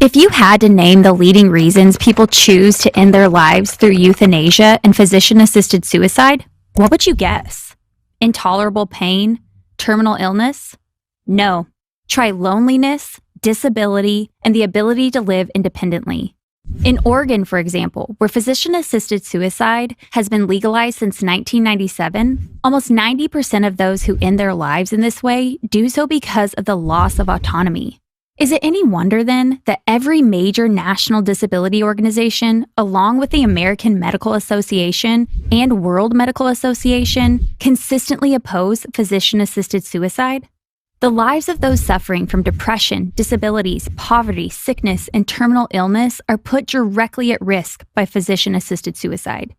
If you had to name the leading reasons people choose to end their lives through euthanasia and physician-assisted suicide, what would you guess? Intolerable pain? Terminal illness? No. Try loneliness, disability, and the ability to live independently. In Oregon, for example, where physician-assisted suicide has been legalized since 1997, almost 90% of those who end their lives in this way do so because of the loss of autonomy. Is it any wonder, then, that every major national disability organization, along with the American Medical Association and World Medical Association, consistently oppose physician-assisted suicide? The lives of those suffering from depression, disabilities, poverty, sickness, and terminal illness are put directly at risk by physician-assisted suicide.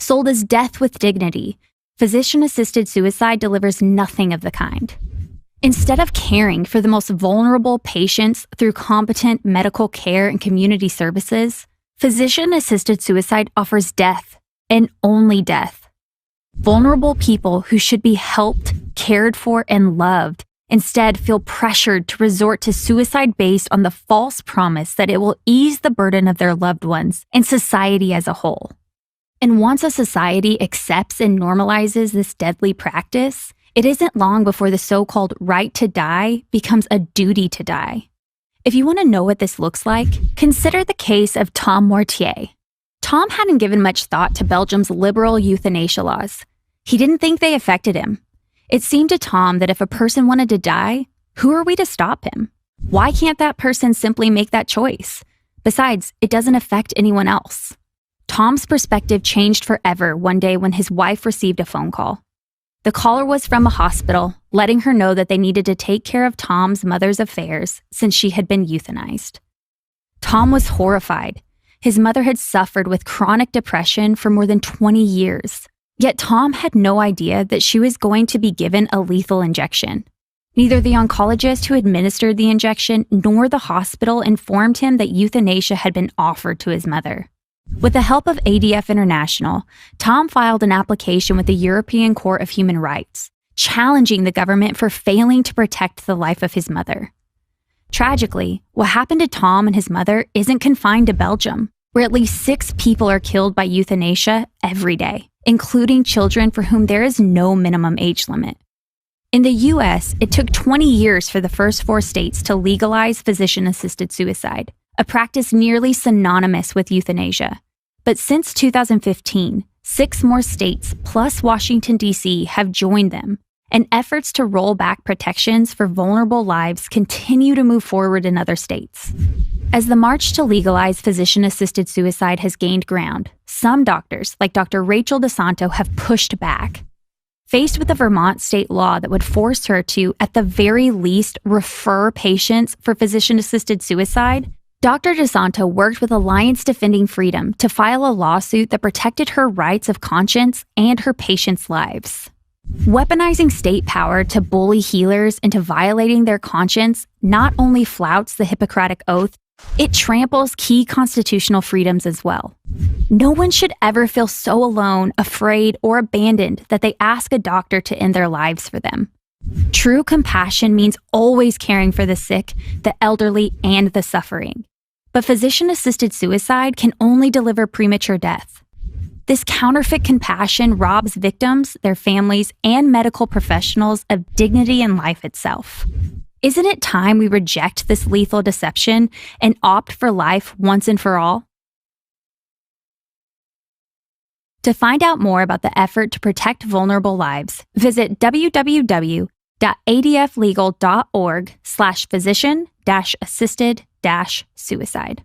Sold as death with dignity, physician-assisted suicide delivers nothing of the kind. Instead of caring for the most vulnerable patients through competent medical care and community services, physician-assisted suicide offers death, and only death. Vulnerable people who should be helped, cared for, and loved instead feel pressured to resort to suicide based on the false promise that it will ease the burden of their loved ones and society as a whole. And once a society accepts and normalizes this deadly practice, it isn't long before the so-called right to die becomes a duty to die. If you want to know what this looks like, consider the case of Tom Moarte. Tom hadn't given much thought to Belgium's liberal euthanasia laws. He didn't think they affected him. It seemed to Tom that if a person wanted to die, who are we to stop him? Why can't that person simply make that choice? Besides, it doesn't affect anyone else. Tom's perspective changed forever one day when his wife received a phone call. The caller was from a hospital, letting her know that they needed to take care of Tom's mother's affairs since she had been euthanized. Tom was horrified. His mother had suffered with chronic depression for more than 20 years. Yet Tom had no idea that she was going to be given a lethal injection. Neither the oncologist who administered the injection nor the hospital informed him that euthanasia had been offered to his mother. With the help of ADF International, Tom filed an application with the European Court of Human Rights, challenging the government for failing to protect the life of his mother. Tragically, what happened to Tom and his mother isn't confined to Belgium, where at least 6 people are killed by euthanasia every day, including children for whom there is no minimum age limit. In the US, it took 20 years for the first 4 states to legalize physician-assisted suicide, a practice nearly synonymous with euthanasia. But since 2015, 6 more states, plus Washington, D.C., have joined them, and efforts to roll back protections for vulnerable lives continue to move forward in other states. As the march to legalize physician-assisted suicide has gained ground, some doctors, like Dr. Rachel DeSanto, have pushed back. Faced with a Vermont state law that would force her to, at the very least, refer patients for physician-assisted suicide, Dr. DeSanto worked with Alliance Defending Freedom to file a lawsuit that protected her rights of conscience and her patients' lives. Weaponizing state power to bully healers into violating their conscience not only flouts the Hippocratic Oath, it tramples key constitutional freedoms as well. No one should ever feel so alone, afraid, or abandoned that they ask a doctor to end their lives for them. True compassion means always caring for the sick, the elderly, and the suffering. But physician-assisted suicide can only deliver premature death. This counterfeit compassion robs victims, their families, and medical professionals of dignity and life itself. Isn't it time we reject this lethal deception and opt for life once and for all? To find out more about the effort to protect vulnerable lives, visit www.adflegal.org/physician-assisted-suicide.